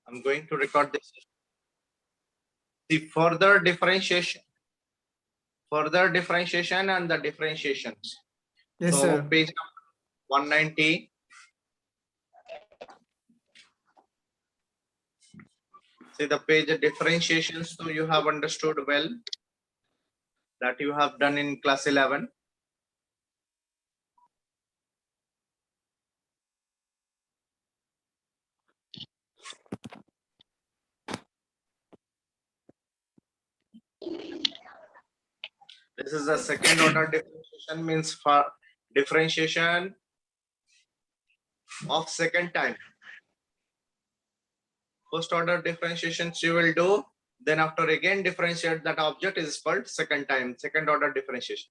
I'm going to record this. The further differentiation and the differentiations. Yes, So sir. page number 190. See the page differentiations, so you have understood well, that you have done in class 11. This is the second order differentiation, means for differentiation of second time. First order differentiations you will do, then after again differentiate that object is called second order differentiation.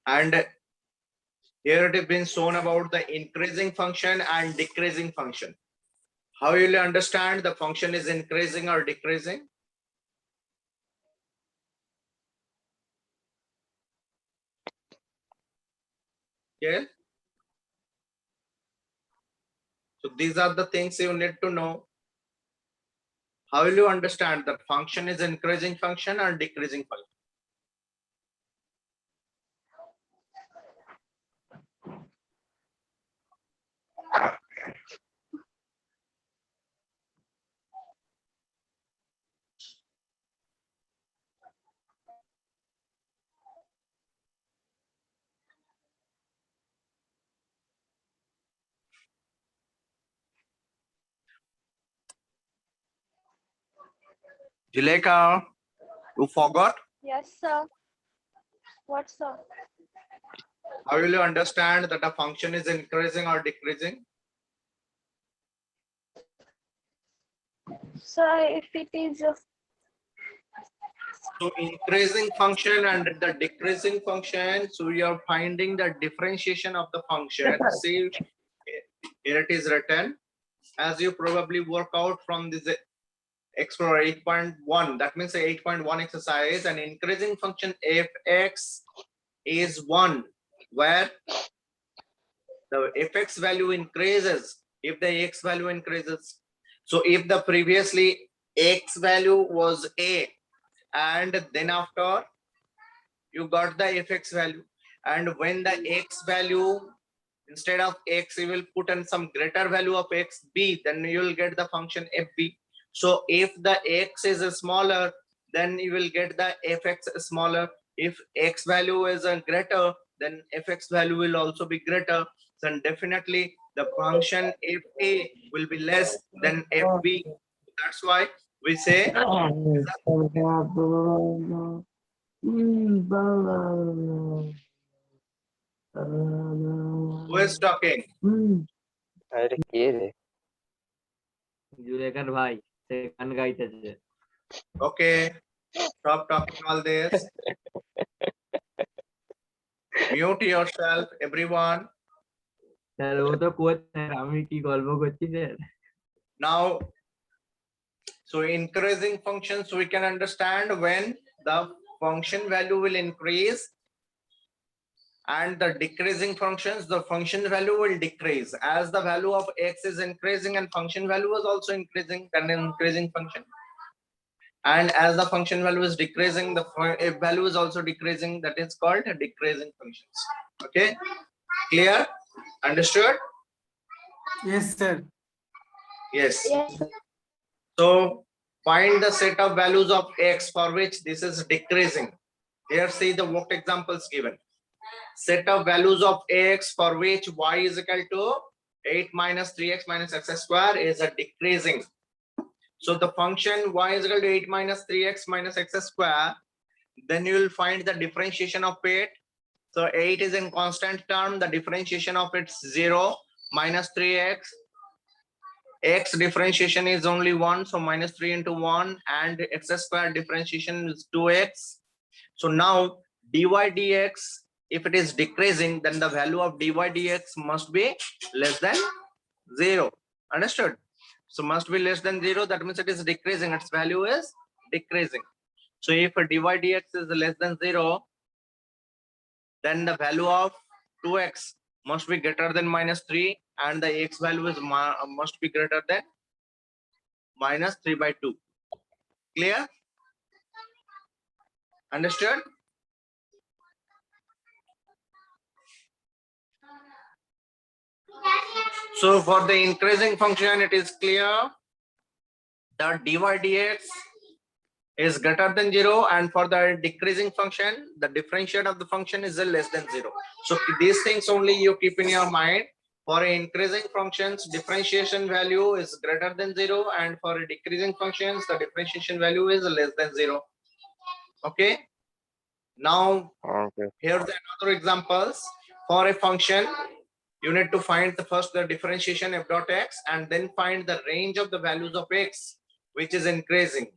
And here it has been shown about the increasing function and decreasing function. How will you understand the function is increasing or decreasing? Okay. So these are the things you need to know. How will you understand that function is increasing function or decreasing function? Juleka, you forgot? Yes, sir. What, sir? How will you understand that a function is increasing or decreasing? Sir, if it is So increasing function and the decreasing function, so you are finding the differentiation of the function. See, here it is written, as you probably work out from this Explore 8.1, that means 8.1 exercise, an increasing function fx is 1, where the fx value increases if the x value increases. So if the previously x value was a, and then after you got the fx value, and when the x value, instead of x you will put in some greater value of x b, then you will get the function fb. So if the x is smaller, then you will get the fx smaller. If x value is greater, then fx value will also be greater. Then definitely the function fa will be less than fb. That's why we say, who is talking? আরে কে রে জুলেখার ভাই সে গান গাইতেছে। Okay, stop talking all this. Mute yourself, everyone. Sir ও তো করছে, আমি কি গল্প করছি sir? Now, so increasing functions we can understand when the function value will increase, and the decreasing functions, the function value will decrease. As the value of x is increasing and function value is also increasing, then increasing function. And as the function value is decreasing, the value is also decreasing, that is called decreasing functions. Okay, clear? Understood? Yes, sir. Yes. yes, So find the set of values of x for which this is decreasing. Here see the worked examples given. Set of values of x for which y is equal to 8 minus 3x minus x square is a decreasing. So the function y is equal to 8 minus 3x minus x square, then you will find the differentiation of it. So 8 is in constant term, the differentiation of it's 0, minus 3x. X differentiation is only 1, so minus 3 into 1, and x square differentiation is 2x. So now dy dx, if it is decreasing, then the value of dy dx must be less than 0. Understood? So must be less than 0, that means it is decreasing, its value is decreasing. So if dy dx is less than 0, then the value of 2x must be greater than minus 3, and the x value is must be greater than minus 3 by 2. Clear? Understood? So for the increasing function, it is clear that dy dx is greater than 0, and for the decreasing function, the differentiate of the function is less than 0. So these things only you keep in your mind. For increasing functions, differentiation value is greater than 0, and for decreasing functions, the differentiation value is less than 0. Okay. Now Okay. here's another examples. For a function, you need to find the first the differentiation f dot x, and then find the range of the values of x, which is increasing.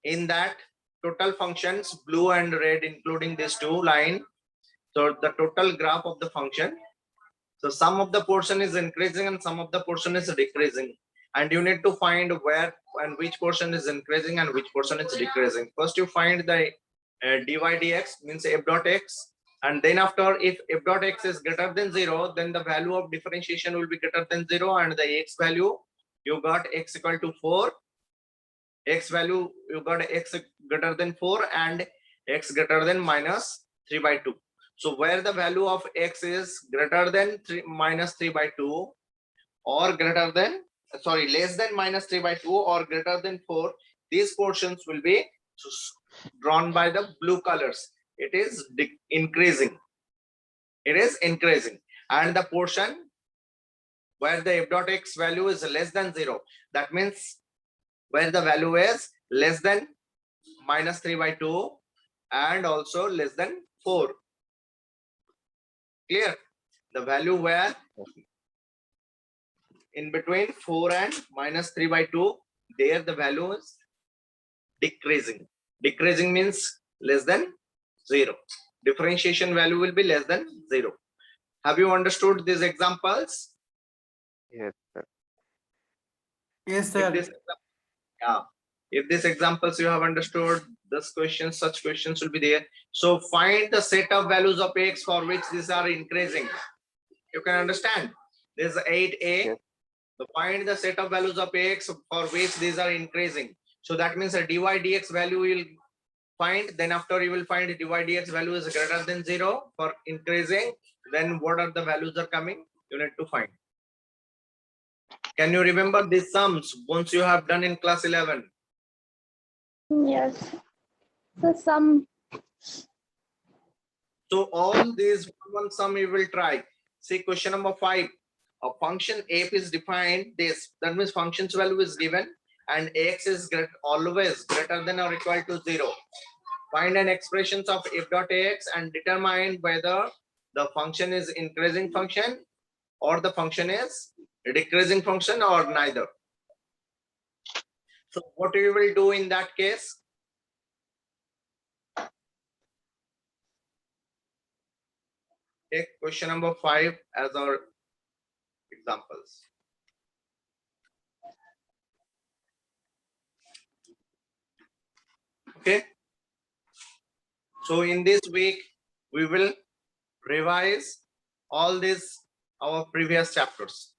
In that total functions, blue and red, including these two line. So the total graph of the function. So some of the portion is increasing and some of the portion is decreasing. And you need to find where and which portion is increasing and which portion is decreasing. First you find the dy dx, means f dot x. And then after, if f dot x is greater than 0, then the value of differentiation will be greater than 0, and the x value, you got x equal to 4. X value, you got x greater than 4 and x greater than minus 3 by 2. So where the value of x is greater than minus 3 by 2, or greater than, sorry, less than minus 3 by 2 or greater than 4, these portions will be drawn by the blue colors. It is increasing. It is increasing. And the portion where the f dot x value is less than 0, that means where the value is less than minus 3 by 2 and also less than 4. Clear? The value where in between 4 and minus 3 by 2, there the value is decreasing. Decreasing means less than 0. Differentiation value will be less than 0. Have you understood these examples? Yes, sir. Yes, If sir. this, yeah, if these examples you have understood, this question, such questions will be there. So find the set of values of x for which these are increasing. You can understand. There's 8a. Yes. So find the set of values of x for which these are increasing. So that means a dy dx value will find. Then after you will find dy dx value is greater than 0 for increasing. Then what are the values are coming? You need to find. Can you remember these sums once you have done in class 11? Yes. So some, So all these one sum you will try. See question number 5. A function f is defined this. That means function's value is given and x is always greater than or equal to 0. Find an expressions of f dot x and determine whether the function is increasing function or the function is decreasing function or neither. So what you will do in that case? Take question number 5 as our examples. Okay. So in this week, we will revise all these our previous chapters.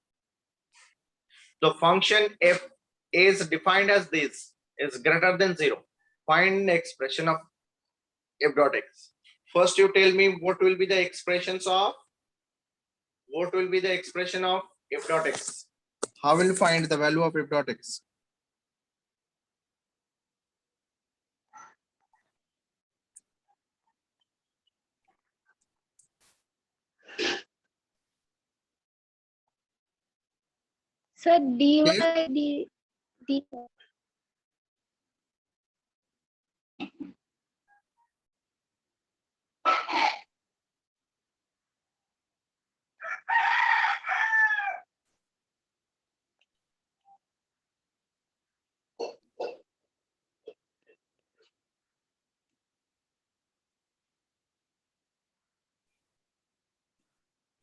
The function f is defined as this, is greater than 0. Find the expression of f dot x. First, you tell me what will be the expressions of, what will be the expression of f dot x. How will you find the value of f dot x? so dy Okay. d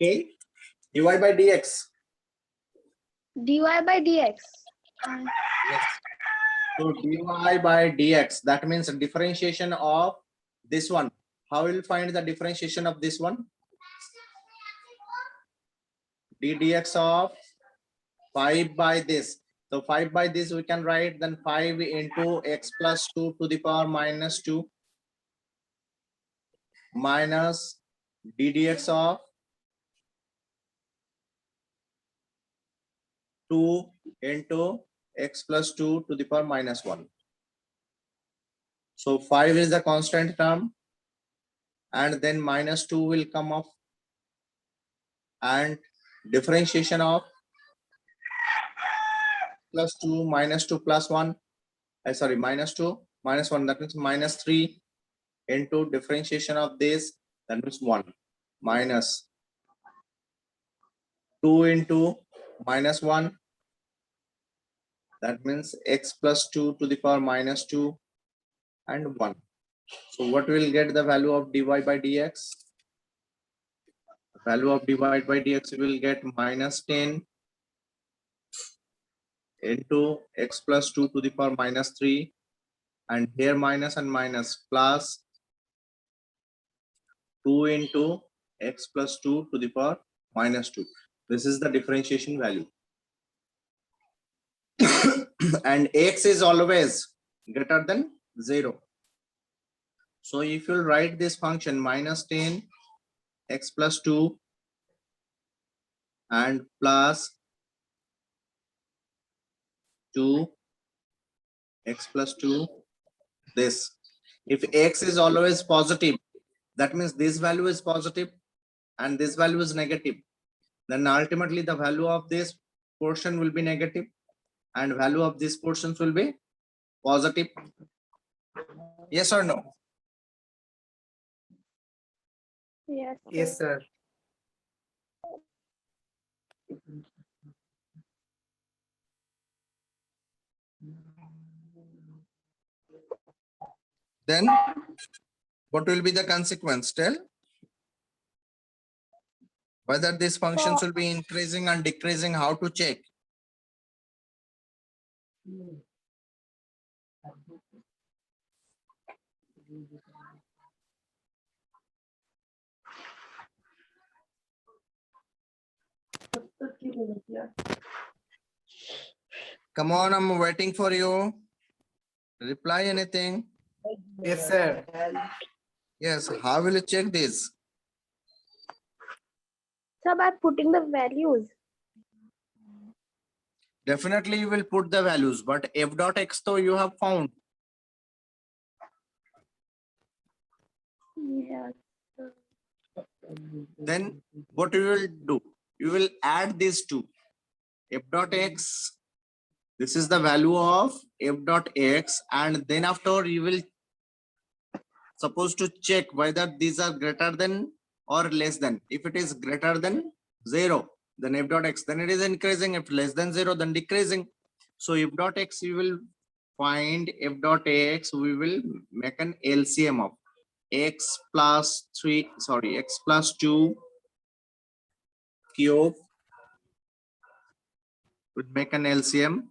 Okay. dy by dx. dy by dx. Yes. So dy by dx, that means differentiation of this one. How will you find the differentiation of this one? d dx of 5 by this. So 5 by this we can write then 5 into x plus 2 to the power minus 2 minus d dx of 2 into x plus 2 to the power minus 1. So 5 is the constant term and then minus 2 will come off and differentiation of plus 2 minus 2 plus 1 sorry minus 2 minus 1 that means minus 3 into differentiation of this that means 1 minus 2 into minus 1 that means x plus 2 to the power minus 2 and 1. So what will get the value of dy by dx? The value of dy by dx will get minus 10 into x plus 2 to the power minus 3 and here minus and minus plus 2 into x plus 2 to the power minus 2. This is the differentiation value. And x is always greater than 0. So if you write this function minus 10 x plus 2 and plus 2 x plus 2 this, if x is always positive, that means this value is positive and this value is negative, then ultimately the value of this portion will be negative and value of this portions will be positive. Yes or no? Yes. Yes, sir. Then what will be the consequence? Tell whether these functions will be increasing and decreasing. How to check? Come on, I'm waiting for you. Reply anything. Yes, sir. Yes, how will you check this? So by putting the values. Definitely you will put the values, but f dot x though you have found. Yes. Then what you will do? You will add these two. F dot x, this is the value of f dot x, and then after you will supposed to check whether these are greater than or less than. If it is greater than 0, then f dot x, then it is increasing. If less than 0, then decreasing. So f dot x, you will find f dot x, we will make an LCM of x plus 3, sorry, x plus 2 cube, would make an LCM,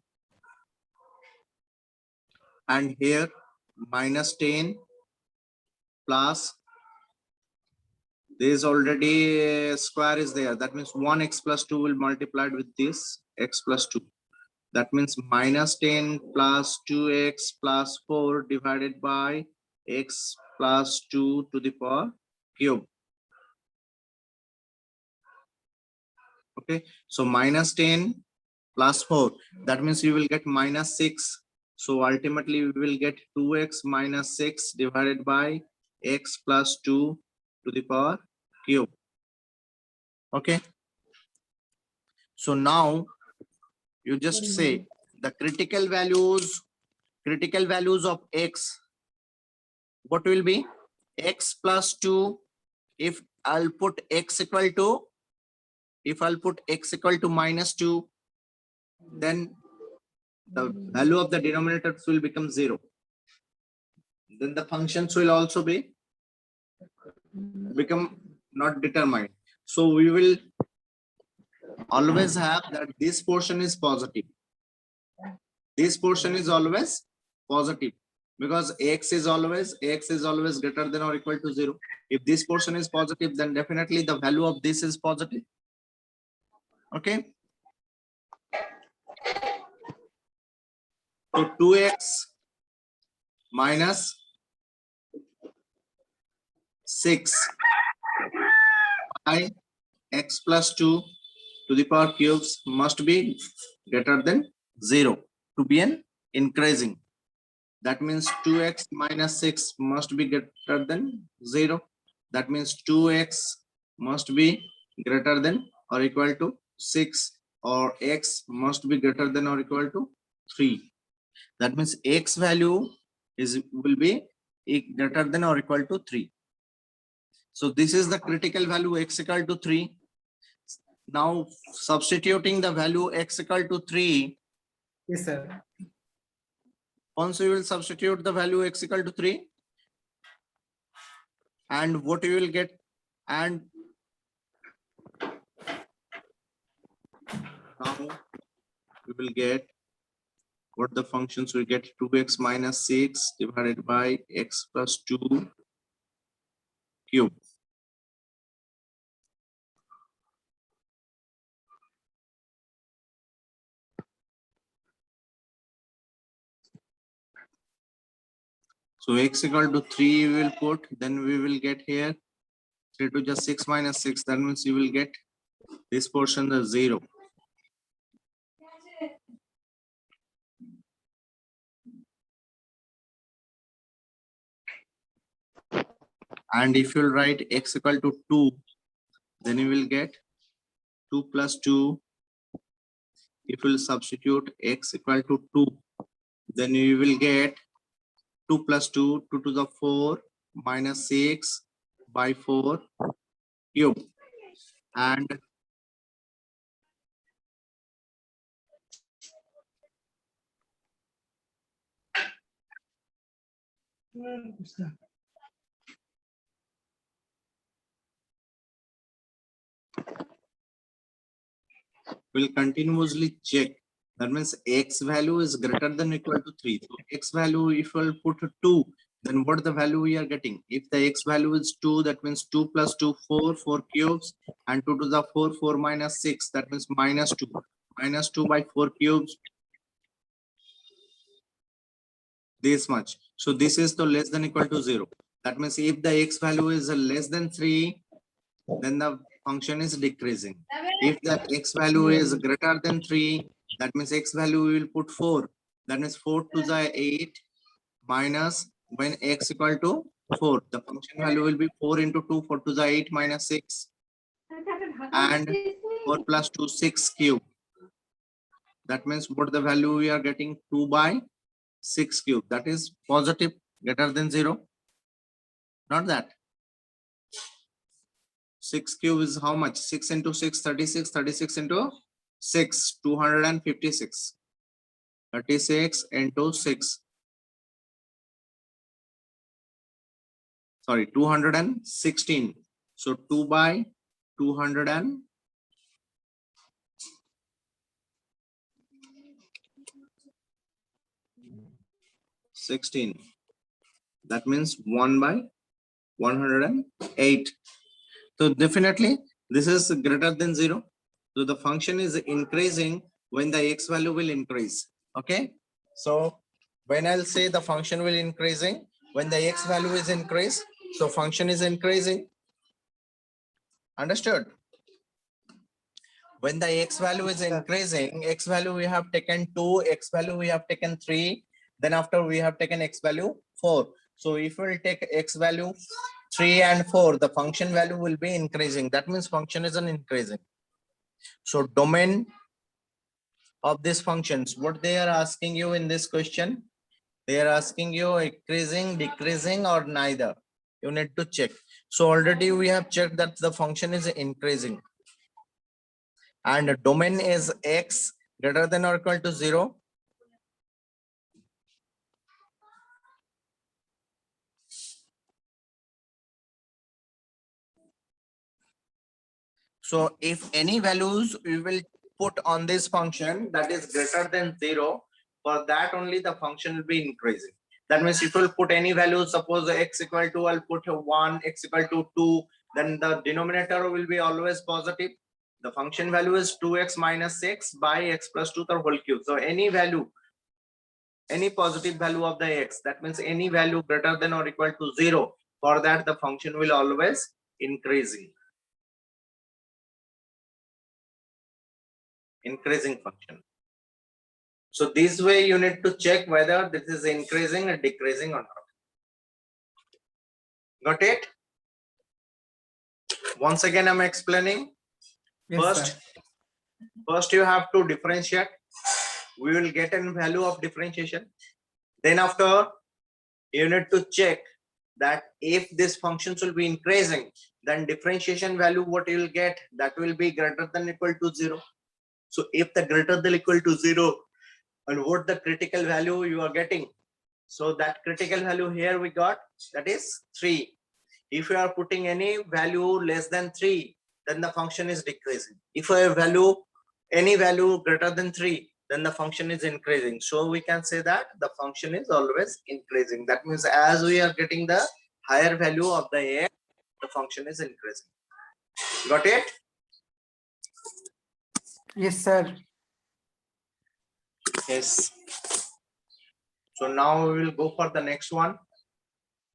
and here minus 10 plus this already square is there, that means 1 x plus 2 will multiplied with this x plus 2, that means minus 10 plus 2x plus 4 divided by x plus 2 to the power cube. Okay, so minus 10 plus 4, that means you will get minus 6. So ultimately we will get 2x minus 6 divided by x plus 2 to the power cube. Okay, so now you just say the critical values of x, what will be x plus 2. If I'll put x equal to, if I'll put x equal to minus 2, then the value of the denominators will become 0. Then the functions will also become not determined. So we will always have that this portion is positive. This portion is always positive because x is always greater than or equal to 0. If this portion is positive, then definitely the value of this is positive. Okay. So 2x minus 6 by x plus 2 to the power cubes must be greater than 0 to be an increasing. That means 2x minus 6 must be greater than 0. That means 2x must be greater than or equal to 6, or x must be greater than or equal to 3. That means x value will be greater than or equal to 3. So this is the critical value x equal to 3. Now substituting the value x equal to 3, Yes, sir. once you will substitute the value x equal to 3, and what you will get, and now we will get what the functions we get, 2x minus 6 divided by x plus 2 cube. So x equal to 3 we will put, then we will get here 3 to just 6 minus 6. That means you will get this portion the 0. And if you write x equal to 2, then you will get 2 plus 2. If you will substitute x equal to 2, then you will get 2 plus 2, 2 to the 4 minus 6 by 4 cube. And will continuously check. That means x value is greater than or equal to 3. So x value, if we'll put 2, then what the value we are getting? If the x value is 2, that means 2 plus 2, 4, 4 cubes, and 2 to the 4, 4 minus 6, that means minus 2. Minus 2 by 4 cubes, this much. So this is the less than or equal to 0. That means if the x value is less than 3, then the function is decreasing. If the x value is greater than 3, that means x value we will put 4. That means 4 to the 8 minus, when x equal to 4, the function value will be 4 into 2, 4 to the 8 minus 6, and 4 plus 2, 6 cube. That means what the value we are getting? 2 by 6 cube. That is positive, greater than 0. Not that. 6 cube is how much? 6 into 6, 36. 36 into 6, 256. 36 into 6. Sorry, 216. So 2 by 216. That means 1 by 108. So definitely this is greater than 0. So the function is increasing when the x value will increase. Okay. So when I'll say the function will increasing, when the x value is increased, so function is increasing. Understood? When the x value is increasing, x value we have taken 2, x value we have taken 3, then after we have taken x value 4. So if we will take x value 3 and 4, the function value will be increasing. That means function is an increasing. So domain of these functions, what they are asking you in this question, they are asking you increasing, decreasing, or neither. You need to check. So already we have checked that the function is increasing, and the domain is x greater than or equal to 0. So if any values we will put on this function that is greater than 0, for that only the function will be increasing. That means if you will put any value, suppose x equal to, I'll put 1, x equal to 2, then the denominator will be always positive. The function value is 2x minus 6 by x plus 2 the whole cube. So any value, any positive value of the x, that means any value greater than or equal to 0, for that the function will always increasing function. So this way you need to check whether this is increasing or decreasing or not. Got it? Once again I'm explaining. Yes, First, sir. first you have to differentiate. We will get a value of differentiation. Then after, you need to check that if this functions will be increasing, then differentiation value what you will get, that will be greater than equal to 0. So if the greater than equal to 0, and what the critical value you are getting, so that critical value here we got, that is 3. If you are putting any value less than 3, then the function is decreasing. If a value, any value greater than 3, then the function is increasing. So we can say that the function is always increasing. That means as we are getting the higher value of the x, the function is increasing. Got it? Yes, sir. Yes. So now we will go for the next one.